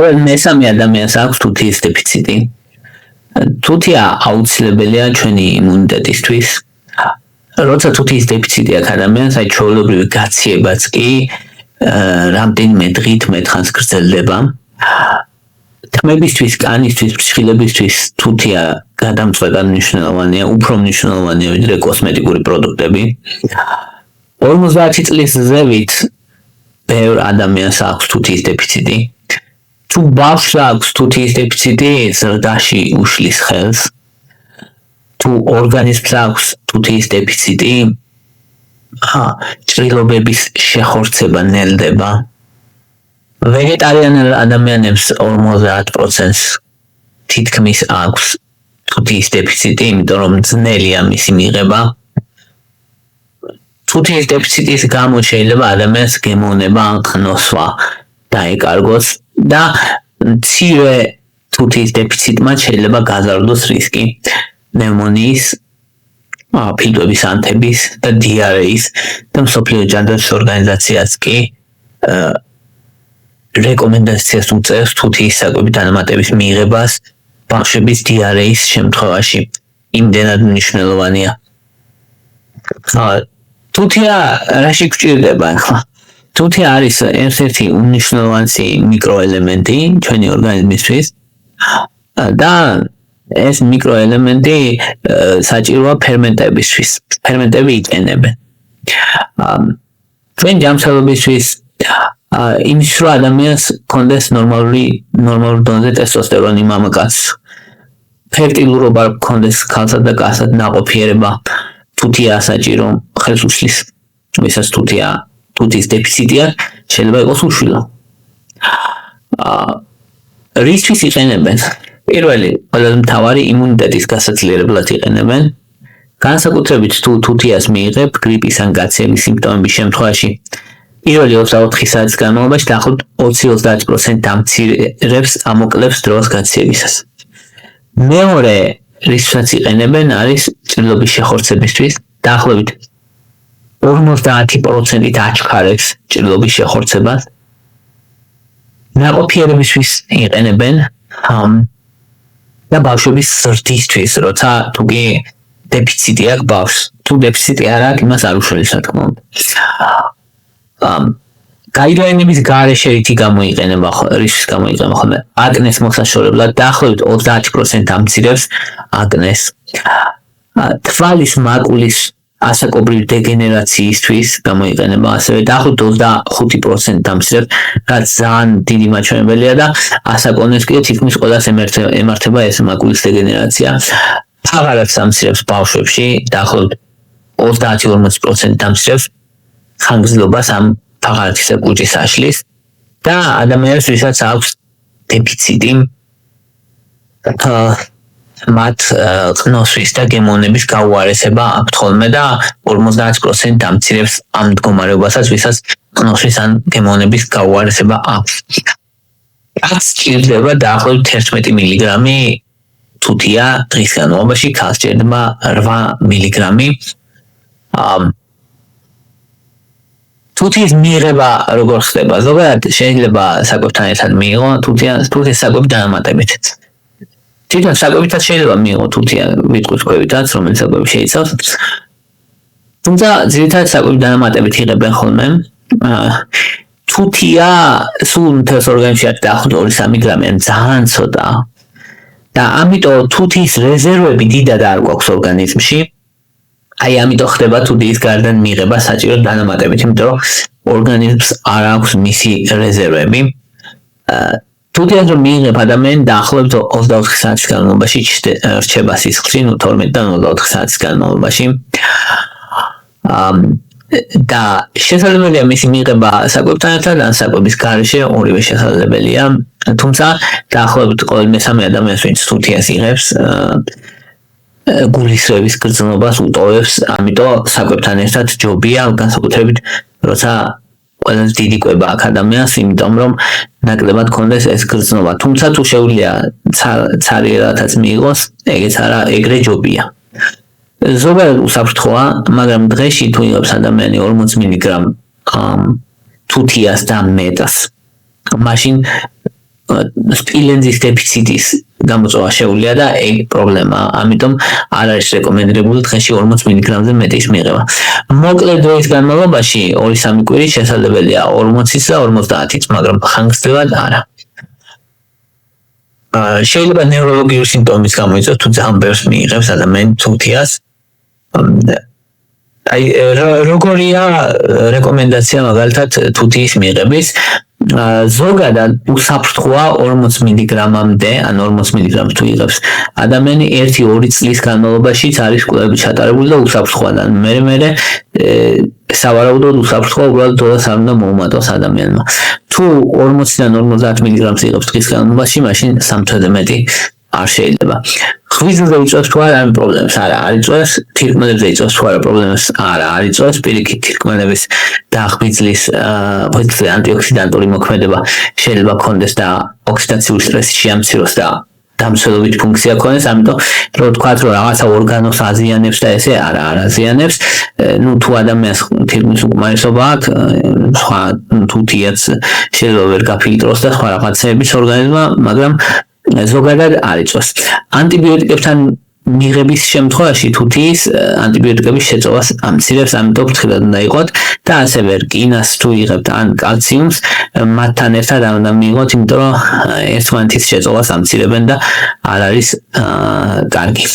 მესამე ადამიანს აქვს თუთიის დეფიციტი. თუთია აუცილებელია ჩვენი იმუნიტეტისთვის. როცა თუთიის დეფიციტი აქვს ადამიანს, აი ჩვეულებრივი გაციებაც კი რამდენიმე დღით მეტხანს გრძელდება. თმებისთვის, კანისთვის, ფრჩხილებისთვის თუთია გადამწყვეტად მნიშვნელოვანია, უფრო მნიშვნელოვანია ვიდრე კოსმეტიკური პროდუქტები. 50 წლის ზევით ბევრ ადამიანს აქვს თუთიის დეფიციტი. თუ ბავშვს აქვს თუთიის დეფიციტი, ზრდაში უშლის ხელს. თუ ორგანიზმს აქვს თუთიის დეფიციტი, ჭრილობების შეხორცება ნელდება. ვეგეტარიანელ ადამიანებს 50%-ს თითქმის აქვს თუთიის დეფიციტი, იმიტომ რომ ძნელია მისი მიღება. თუთიის დეფიციტის გამო შეიძლება ადამიანს გემოვნება ან ყნოსვა დაეკარგოს და მცირე თუთიის დეფიციტმა შეიძლება გაზარდოს რისკი პნევმონიის, ფილტვების ანთების და დიარეის და მსოფლიო ჯანდაცვის ორგანიზაციაც კი რეკომენდაციას უწევს თუთიის საკვები დანამატების მიღებას ბავშვების დიარეის შემთხვევაში. იმდენად მნიშვნელოვანია. თუთია რაში გვჭირდება ახლა? თუთია არის ერთ-ერთი უმნიშვნელოვანესი მიკროელემენტი ჩვენი ორგანიზმისთვის და ეს მიკროელემენტი საჭიროა ფერმენტებისთვის. ფერმენტები იყენებენ. ჩვენ ჯანმრთელობისთვის იმის რომ ადამიანს კონდეს ნორმალური დონეზე ტესტოსტერონი მამაკაცს. ფერტილურობა კონდეს ქალსა და კაცად ნაყოფიერება თუთია საჭირო ხელს უშლის. ვისაც თუთიის დეფიციტი აქვს, შეიძლება იყოს უშვილო. რისთვის იყენებენ? პირველი, ყველაზე მთავარი იმუნიტეტის გასაძლიერებლად იყენებენ. განსაკუთრებით თუ თუთიას მიიღებ გრიპის ან გაცემის სიმპტომების შემთხვევაში. პირველი 24 საათის განმავლობაში დაახლოებით 20-30% დამცირებს ამოკლებს დროს გაციებისას. მეორე, რისაც იყენებენ, არის ჭრილობის შეხორცებისთვის. დაახლოებით 50%-ით აჩქარებს ჭრილობის შეხორცებას. ნაყოფიერებისთვის იყენებენ და ბავშვების ზრდისთვის, როცა თუ კი დეფიციტი აქვს ბავშვს. თუ დეფიციტი არ აქვს, იმას არ უშველის, რა თქმა უნდა. გაიდვაინების გარეშე რითი გამოიყენება, რისთვის გამოიყენება ხოლმე? აკნეს მოსაშორებლად დაახლოებით 30% ამცირებს აკნეს. თვალის მაკულის ასაკობრივი დეგენერაციისთვის გამოიყენება ასევე დაახლოებით 25% ამცირებს, რაც ძალიან დიდი მაჩვენებელია და ასაკონეს კიდე თითქმის ყველას ემართება ეს მაკულის დეგენერაცია. ფაღარათს ამცირებს ბავშვებში, დაახლოებით 30-40% ამცირებს ხანგრძლობას ამ ფაღარათისა კუჭის აშლის და ადამიანებს, ვისაც აქვს დეფიციტი, მათ ყნოსვის და გემოვნების გაუარესება აქვთ ხოლმე და 50% ამცირებს ამ მდგომარეობასაც, ვისაც ყნოსვის ან გემოვნების გაუარესება აქვს. კაცს სჭირდება დაახლოებით 11 მილიგრამი თუთია დღის განმავლობაში, ქალს სჭირდება 8 მილიგრამი. თუთიის მიღება როგორ ხდება? ზოგადად შეიძლება საკვებთან ერთად მიიღო თუთის საკვები დანამატებით. თვითონ საკვებითაც შეიძლება მიიღო თუთია ვიტყვის ქვევითაც, რომელიც საკვები შეიცავს. თუმცა ძირითადად საკვები დანამატებით იღებენ ხოლმე. თუთია სულ მთელს ორგანიზმში არის დაახლოებით 2-3 გრამი, ძალიან ცოტა. და ამიტომ თუთის რეზერვები დიდად არ გვაქვს ორგანიზმში. აი ამიტომ ხდება თუთიის გარდან მიღება საჭირო დანამატებით, იმიტომ რომ ორგანიზმს არ აქვს მისი რეზერვები. თუთიას რომ მიიღებ ადამიანი დაახლოებით 24 საათის განმავლობაში რჩება სისხლში, 12-დან 24 საათის განმავლობაში. და შესაძლებელია მისი მიღება საკვებთან ერთად ან საკვების გარეშე, ორივე შესაძლებელია. თუმცა დაახლოებით ყოველ მესამე ადამიანს, ვინც თუთიას იღებს, გულისრევის გრძნობას უტოვებს, ამიტომ საკვებთან ერთად ჯობია, განსაკუთრებით როცა ყველაზე დიდი კვება აქვს ადამიანს, იმიტომ რომ ნაკლებად კონდეს ეს გრძნობა. თუმცა თუ შეუძლია ცარიერადაც მიიღოს, ეგეც არა, ეგრე ჯობია. ზოგადად უსაფრთხოა, მაგრამ დღეში თუ იღებს ადამიანი 40 მილიგრამ თუთიას და მეტას, მაშინ სპილენძის დეფიციტის გამოწვევა შეუძლია და ეგ პრობლემაა. ამიტომ არ არის რეკომენდებული დღეში 40 მგ-ზე მეტის მიღება. მოკლე დროის განმავლობაში 2-3 კვირის შესაძლებელია 40-ის და 50-იც, მაგრამ ხანგრძლივად არა. შეიძლება ნევროლოგიური სიმპტომის გამოიწვიოს, თუ ძალიან ბევრს მიიღებს ადამიანი თუთიას. აი როგორია რეკომენდაცია მაგალითად თუთიის მიღების ზოგადად უსაფრთხოა 40 მგ-მდე, ან 40 მგ-ს თუ იღებს ადამიანი 1-2 წლის განმავლობაშიც არის კვლევები ჩატარებული და უსაფრთხოა და მე სავარაუდოდ უსაფრთხოა, უბრალოდ დოდას არ უნდა მოუმატოს ადამიანმა. თუ 40-დან 50 მგ-ს იღებს დღის განმავლობაში, მაშინ 3 თვეზე მეტი არ შეიძლება. ღვიძლზე იწვევს თუ არა ამ პრობლემას? არა, არ იწვევს. თირკმელებზე იწვევს თუ არა პრობლემას? არა, არ იწვევს. პირიქით თირკმელების და ღვიძლის ანტიოქსიდანტური მოქმედება შეიძლება ქონდეს და ოქსიდაციური სტრესი შეამციროს და დამცველობით ფუნქცია ქონდეს, ამიტომ რო თქვათ რომ რაღაცა ორგანოს აზიანებს და ესე არა აზიანებს. თუ ადამიანს თირკმლის უკმარისობა აქვს, სხვა თუთიაც შეიძლება ვერ გაფილტროს და სხვა რაღაცეების ორგანიზმმა, მაგრამ ზოგადად არ იწვევს. ანტიბიოტიკებთან მიღების შემთხვევაში თუთიის ანტიბიოტიკების შეწოვას ამცირებს, ამიტომ ფრთხილად უნდა იყოთ და ასევე რკინას თუ იღებთ ან კალციუმს მათთან ერთად არ უნდა მიიღოთ, იმიტომ რომ ერთმანეთის შეწოვას ამცირებენ და არ არის კარგი.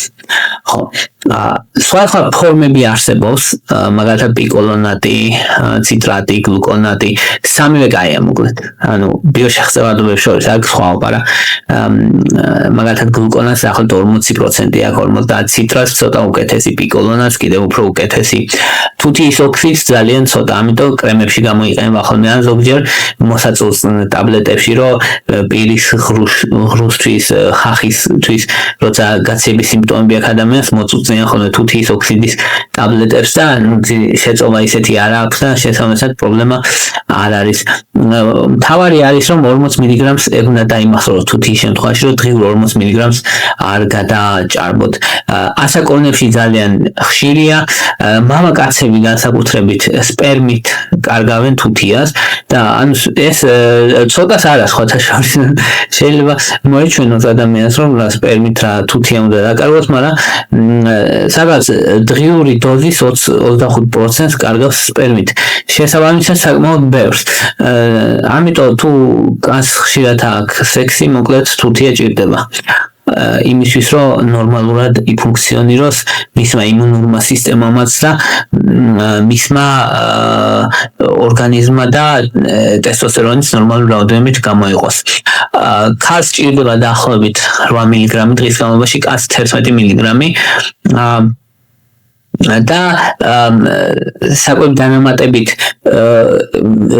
ხო, სხვა ფორმები არსებობს, მაგალითად პიკოლონატი, ციტრატი, გლუკონატი, სამივე კაია მოკლედ. ანუ ბიოშეხსევადობებს შორის აქვს სხვაობა რა. მაგალითად გლუკონატს ახლად 40% აქვს, 50, ციტრატს ცოტა უკეთესი, პიკოლონატს კიდევ უფრო უკეთესი. თუთიის ოქსიდს ძალიან ცოტა, ამიტომ კრემებში გამოიყენება ხოლმე ან ზოგჯერ მოსაწილს ტაბლეტებში, რომ პირის ღრუსთვის, ხახისთვის, როცა გაცეების სიმპტომები აქვს ადამიანს, მოწუწნიან ხოლმე თუთიის ოქსიდის ტაბლეტებს და შეწოვა ისეთი არ აქვს და შესაბამისად პრობლემა არ არის. მთავარი არის რომ 40 მგ-ს უნდა დაიმახსოვროს თუთიის შემთხვევაში, რომ დღიურ 40 მგ-ს არ გადაჭარბოთ. ასაკოვნებში ძალიან ხშირია, მამაკაცები განსაკუთრებით სპერმით კარგავენ თუთიას და ანუ ეს ცოტას არა სხვათა შორის შეიძლება მოეჩვენოს ადამიანს რომ სპერმით რა თუთია უნდა დაკარგოს, მაგრამ სადაც დღიური დოზის 20-25%-ს კარგავს სპერმით. შესაბამისად საკმაოდ ბევრს. ამიტომ თუ კაცს ხშირად აქვს სექსი, მოკლედ თუთია ჭირდება. იმისთვის რომ ნორმალურად იფუნქციონიროს მისმა იმუნურმა სისტემამაც და მისმა ორგანიზმმა და ტესტოსტერონის ნორმალური რაოდენობით გამოიყოს. ქალს ჭირდება დაახლოებით 8 მგ დღის განმავლობაში, კაცს 11 მგ. და საკვებ დანამატებით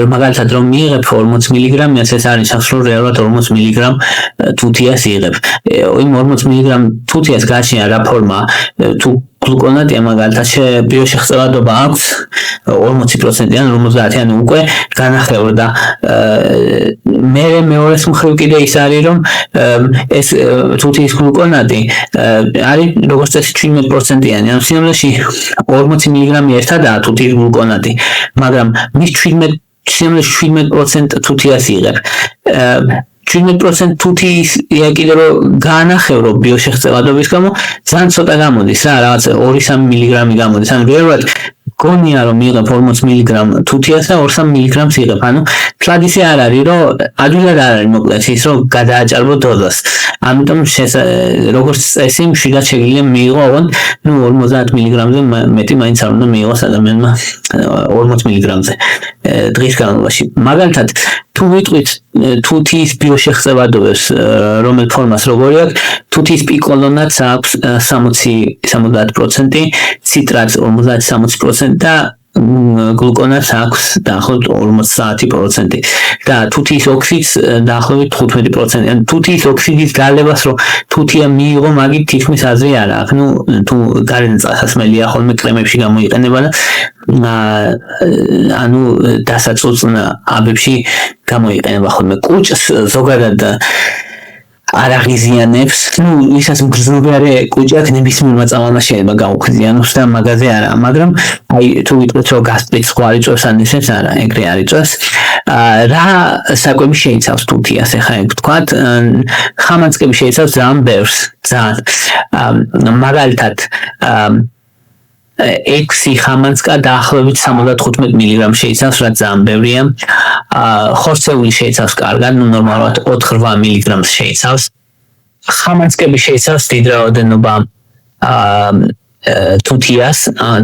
მაგალითად რომ მიიღებ 40 მგ-ს, ეს არის ახსოვს რეალურად 40 მგ თუთიას იღებ. იმ 40 მგ თუთიას გააჩნია რა ფორმა, თუ გლუკონატია მაგალითად ბიოშეხსევადობა აქვს 40%-იან 50-იან უკვე განახევრა და მეორეს მხრივ კიდე ის არის რომ ეს თუთიის გლუკონატი არის როგორც წესი 17%-იანი, ანუ სინამდვილეში 40 მგ ერთადაა თუთიის გლუკონატი, მაგრამ მის 17% თუთიას იღებ. 17% თუთიის კიდე რომ გაანახევრო ბიოშეხსევადობის გამო ძალიან ცოტა გამოდის რა, რაღაც 2-3 მგ გამოდის. ანუ რეალურად გონია რომ იღებ 40 მგ თუთიას და 2-3 მგ-ს იღებ. ანუ თლად ისე არ არის რომ ადვილად არ არის მოკლედ ის რომ გადააჭარბო დოზას. ამიტომ როგორც წესი მშვიდად შეგვიძლია მიიღო ოღონდ 50 მგ-ზე მეტი მაინც არ უნდა მიიღოს ადამიანმა 40 მგ-ზე დღის განმავლობაში. მაგალითად თუ ვიტყვით თუთიის ბიოშეხსევადობებს რომელ ფორმას როგორი აქვს, თუთიის პიკოლონატს აქვს 60-70%, ციტრატს 50-60% და გლუკონატს აქვს დაახლოებით 50% და თუთიის ოქსიდს დაახლოებით 15%. ანუ თუთიის ოქსიდის გალებას რომ თუთია მიიღო, მაგით თითქმის აზრი არ აქვს. ნუ თუ გარედან წასასმელია ხოლმე კრემებში გამოიყენება და ანუ დასაწუწნ აბებში გამოიყენება ხოლმე. კუჭს ზოგადად არ აღიზიანებს. ისაც მგრძნობიარე კუჭად ნებისმიერმა წამალმა შეიძლება გაუხიზიანოს და მაგაზე არა, მაგრამ აი თუ ვიტყვით რომ გასტრიტს ხო არ იწვევს ან ისეც არა, ეგრე არ იწვევს. რა საკვები შეიცავს თუთიას, ეხლა ეგ ვთქვათ, ხამანწკები შეიცავს ძალიან ბევრს, ძალიან მაგალითად 6 ხამანწკა დაახლოებით 75 მგ შეიცავს, რაც ძალიან ბევრია. ხორცეული შეიცავს კარგად, ნორმალურად 4-8 მგ შეიცავს. ხამანწკები შეიცავს დიდ რაოდენობა თუთიას,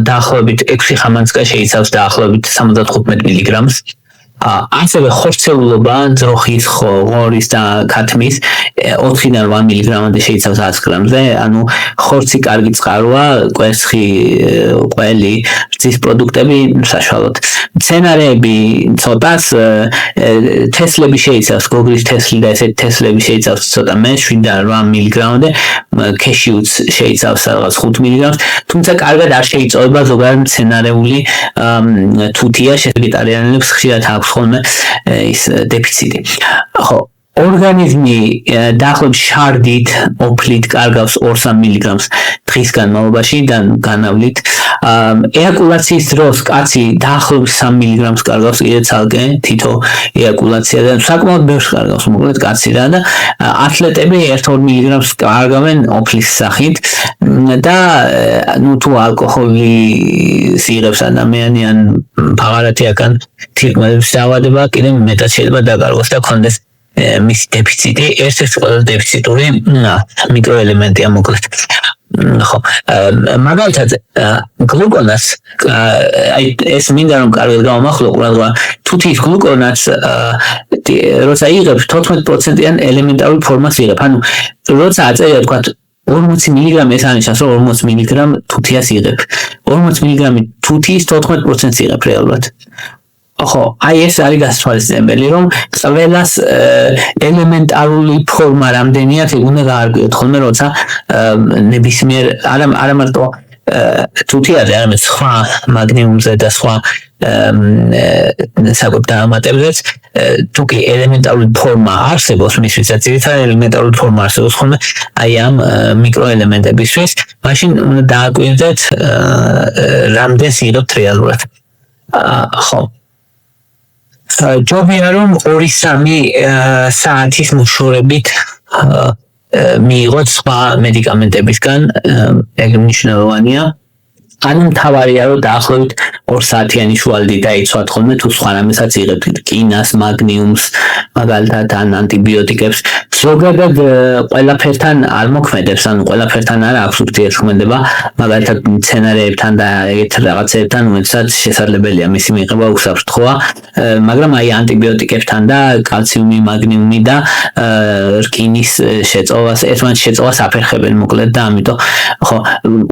დაახლოებით 6 ხამანწკა შეიცავს დაახლოებით 75 მგ-ს. ასევე ხორცეულობა ძროხის, ღორის და ქათმის 4-დან 8 მგ-მდე შეიცავს 100 გრამზე, ანუ ხორცი კარგი წყაროა, კვერცხი, ყველი, რძის პროდუქტები საშუალოდ. მცენარეები ცოტას, თესლები შეიცავს, გოგრის თესლი და ესეთი თესლები შეიცავს ცოტა მე 7-დან 8 მგ-მდე, ქეშიუც შეიცავს რაღაც 5 მგ-ს, თუმცა კარგად არ შეიწოვება ზოგადად მცენარეული თუთია, ვეგეტარიანელებს ხშირად აქვს ხოლმე ის დეფიციტი. ხო, ორგანიზმი დაახლოებით შარდით, ოფლით კარგავს 2-3 მგ-ს დღის განმავლობაში და განავლით. ეაკულაციის დროს კაცი დაახლოებით 3 მგ-ს კარგავს კიდე ცალკე თითო ეაკულაცია და საკმაოდ ბევრს კარგავს მოკლედ კაცი რა და ათლეტები 1-2 მგ-ს კარგავენ ოფლის სახით და თუ ალკოჰოლი სიღებს ადამიანი ან ფაღარათი აკან თირკმელების დაავადება კიდე მეტად შეიძლება დაკარგოს და კონდეს მისი დეფიციტი, ერთ-ერთი ყველაზე დეფიციტური მიკროელემენტია მოკლედ. ხო, მაგალითად გლუკონას, აი ეს მინდა რომ კარგად გავამახვილო ყურადღება, თუთიის გლუკონას როცა იღებს 14%-იან ელემენტარული ფორმას იღებ, ანუ როცა აწერია თქვათ 40 მგ ეს ანიშნავს რომ 40 მგ თუთიას იღებ. 40 მგ თუთიის 14%-ს იღებ რეალურად. ხო, აი ეს არის გასათვალისწინებელი, რომ ყველას ელემენტარული ფორმა რამდენია, უნდა გაარკვიოთ ხოლმე, როცა ნებისმიერ არა მარტო თუთიაზე, არამედ სხვა მაგნიუმზე და სხვა საკვებ დაამატებზეც, თუ კი ელემენტარული ფორმა არსებობს მისვისაც, ძირითადად ელემენტარული ფორმა არსებობს ხოლმე, აი ამ მიკროელემენტებისთვის, მაშინ უნდა დააკვირდეთ რამდენს იღებთ რეალურად. ხო. ჯობია რომ 2-3 საათის მოშორებით მიიღოთ სხვა მედიკამენტებისგან, ეგ მნიშვნელოვანია. ანუ მთავარია რომ დაახლოებით 2 საათიანი შუალდი დაიცვათ ხოლმე თუ სხვა რამესაც იღებთ კინას, მაგნიუმს, მაგალითად ან ანტიბიოტიკებს. ზოგადად ყველაფერთან არ მოქმედებს, ანუ ყველაფერთან არ აქვს ურთიერთქმედება, მაგალითად მცენარეებთან და ეგეთ რაღაცებთან, რომელსაც შესაძლებელია მისი მიღება უსაფრთხოა, მაგრამ აი ანტიბიოტიკებთან და კალციუმი, მაგნიუმი და რკინის შეწოვას, ერთმანეთს შეწოვას აფერხებენ მოკლედ და ამიტომ ხო,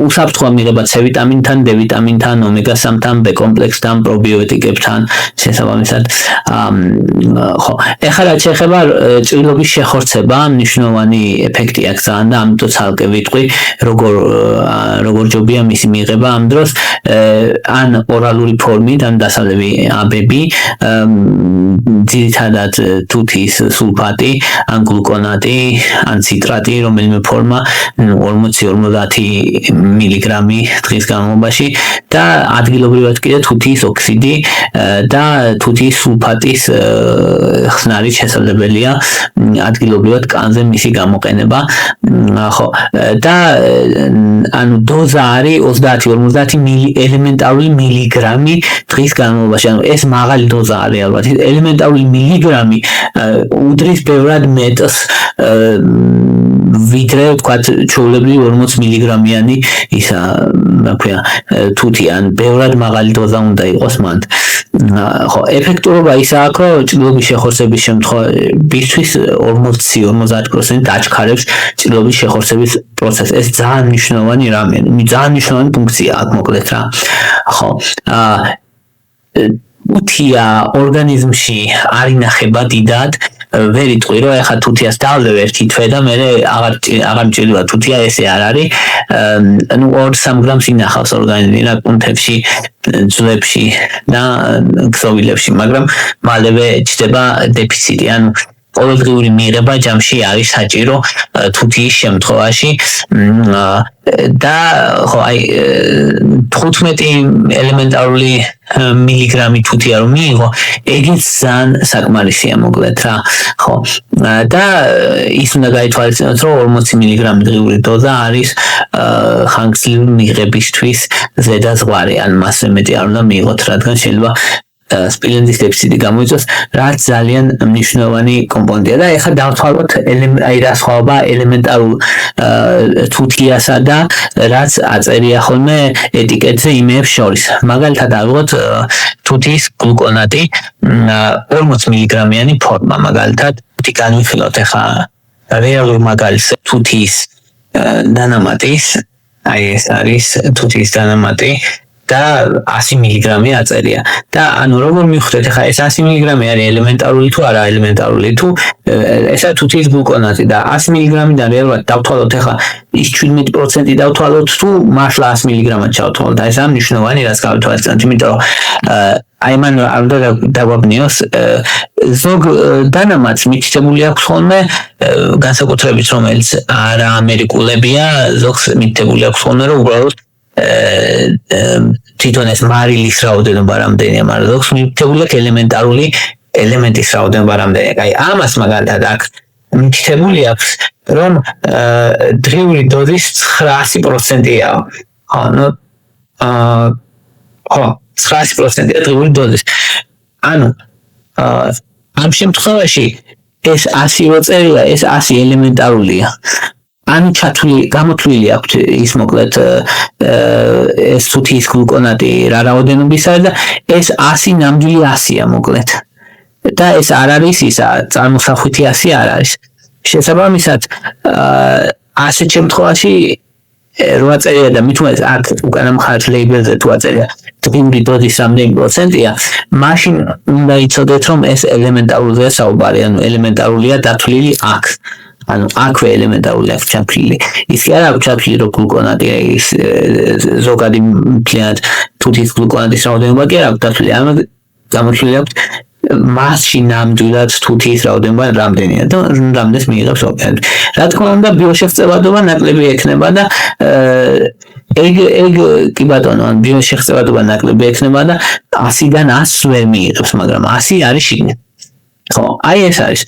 უსაფრთხოა მიღება C ვიტამინთან, D ვიტამინთან, ომეგა-3-თან, B კომპლექსთან, პრობიოტიკებთან, შესაბამისად. ხო, ეხლა რაც შეეხება ჭრილობის შეხორცება, მნიშვნელოვანი ეფექტი აქვს ძალიან და ამიტომ ცალკე ვიტყვი, როგორ ჯობია მისი მიღება ამ დროს, ან ორალური ფორმით, ან დასალევი აბები, ძირითადად თუთის სულფატი, ან გლუკონატი, ან ციტრატი, რომელიმე ფორმა 40-50 მგ დღის განმავლობაში და ადგილობრივად კიდე თუთიის ოქსიდი და თუთიის სულფატის ხსნარით შესაძლებელია ადგილობრივად კანზე მისი გამოყენება. ხო, და ანუ დოზა არის 30-50 ელემენტარული მილიგრამი დღის განმავლობაში. ანუ ეს მაღალი დოზა არის ალბათ. ელემენტარული მილიგრამი უდრის ბევრად მეტს ვიდრე ვთქვათ ჩვეულებრივი 40 მგ-იანი ისა რა ქვია თუთი ან ბევრად მაღალი დოზა უნდა იყოს მან. ხო, ეფექტურობა ის აქვს, რომ ჭრილობის შეხორცების შემთხვევებისთვის 40-50% დაჩქარებს ჭრილობის შეხორცების პროცესს. ეს ძალიან მნიშვნელოვანი რამე, ძალიან მნიშვნელოვანი ფუნქცია აქვს მოკლედ რა. ხო, თუთია ორგანიზმში არ ინახება დიდად, ვერ იტყვი რომ ეხლა თუთიას დავლევ ერთი თვე და მე აღარ მჭირდება თუთია, ესე არ არის. ანუ 2-3 გრამს ინახავს ორგანიზმი რა კუნთებში, ძვლებში და ქსოვილებში, მაგრამ მალევე ჩდება დეფიციტი. ანუ ყოველდღიური მიღება ჯამში არის საჭირო თუთიის შემთხვევაში და ხო აი 15 ელემენტარული მილიგრამი თუთია რომ მიიღო, ეგეც ძალიან საკმარისია მოკლედ რა, ხო. და ის უნდა გაითვალისწინოთ, რომ 40 მილიგრამი დღიური დოზა არის ხანგრძლივი მიღებისთვის ზედაზღვარი, ან მასზე მეტი არ უნდა მიიღოთ, რადგან შეიძლება სპილენძის დეფიციტი გამოიწვევს, რაც ძალიან მნიშვნელოვანი კომპონენტია და ეხლა დავთვალოთ აი რა სხვაობა ელემენტარულ თუთიასა და რაც აწერია ხოლმე ეტიკეტზე იმეებს შორის. მაგალითად ავიღოთ თუთიის გლუკონატი 40 მილიგრამიანი ფორმა, მაგალითად განვიხილოთ ეხლა რეალურ მაგალითს თუთიის დანამატის, აი ეს არის თუთიის დანამატი და 100 მილიგრამი აწერია და ანუ როგორ მივხვდეთ ახლა ეს 100 მილიგრამი არის ელემენტარული თუ არა ელემენტარული თუ ესა თუთიის გლუკონატი და 100 მილიგრამიდან რეალურად დავთვალოთ ახლა ის 17% დავთვალოთ თუ მართლა 100 მილიგრამად ჩავთვალოთ და ეს ამ მნიშვნელოვანი რაც გავთვალისწინოთ, იმიტომ რომ აი მან არ უნდა დაგვაბნიოს ზოგ დანამატს მითითებული აქვს ხოლმე განსაკუთრებით რომელიც არა ამერიკულებია, ზოგს მითითებული აქვს ხოლმე რომ უბრალოდ თვითონ ეს მარილის რაოდენობა რამდენია, მაგრამ ზოგს მითითებული აქვს ელემენტარული ელემენტის რაოდენობა რამდენია. აი ამას მაგალითად აქ მითითებული აქვს რომ დღიური დოზის 900%-ია. ანუ ხო 900%-ია დღიური დოზის. ანუ ამ შემთხვევაში ეს 100 რო წერია, ეს 100 ელემენტარულია. ანუ გამოთვლილი აქვს ის მოკლედ ეს თუთიის გლუკონატი რა რაოდენობისა და ეს 100 ნამდვილი 100-ია მოკლედ. და ეს არ არის ისა წარმოსახვითი 100 არ არის. შესაბამისად ასეთ შემთხვევაში რო აწერია და მით უმეტეს აქ უკანა მხარეს ლეიბელზე თუ აწერია დღიური დოზის რამდენი პროცენტია, მაშინ უნდა იცოდეთ რომ ეს ელემენტარულია საუბარი, ანუ ელემენტარულია დათვლილი აქ. ანუ აქვე ელემენტარული აქვს ჩაფლილი. ის კი არა აქვს ჩაფლილი რომ გლუკონატი ის ზოგადი მთლიანად თუთიის გლუკონატის რაოდენობა კი არა აქვს დათვლილი, ანუ გამოთვლილი აქვს მასში ნამდვილად თუთიის რაოდენობა რამდენია და რამდენს მიიღებს ორგანიზმი. რა თქმა უნდა ბიოშეღწევადობა ნაკლები ექნება და ეგ კი ბატონო, ან ბიოშეღწევადობა ნაკლები ექნება და 100-დან 100-ს ვერ მიიღებს, მაგრამ 100 არის შიგნით. ხო, აი ეს არის.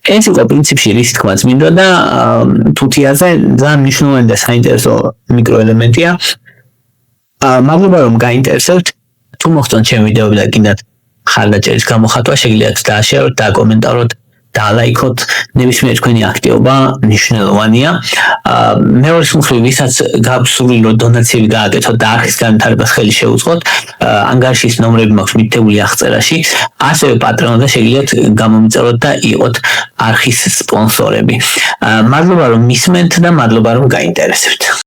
ეს იყო პრინციპში რის თქმაც მინდოდა და თუთიაზე ძალიან მნიშვნელოვანი და საინტერესო მიკროელემენტია. მადლობა რომ გაინტერესებთ. თუ მოხდეთ ჩემი ვიდეოები და გინდათ ხარდაჭერის გამოხატვა, შეგიძლიათ დააშეროთ, დაკომენტაროთ, დალაიქოთ, ნებისმიერი თქვენი აქტივობა მნიშვნელოვანია. მეორე მხრივ, ვისაც გაქვთ სურვილი რომ დონაციები გააკეთოთ და არხის განვითარებას ხელი შეუწყოთ, ანგარიშის ნომრები მაქვს მითითებული აღწერაში, ასევე პატრონზე შეგიძლიათ გამომიწეროთ და იყოთ არხის სპონსორები. მადლობა რომ მისმენთ და მადლობა რომ გაინტერესებთ.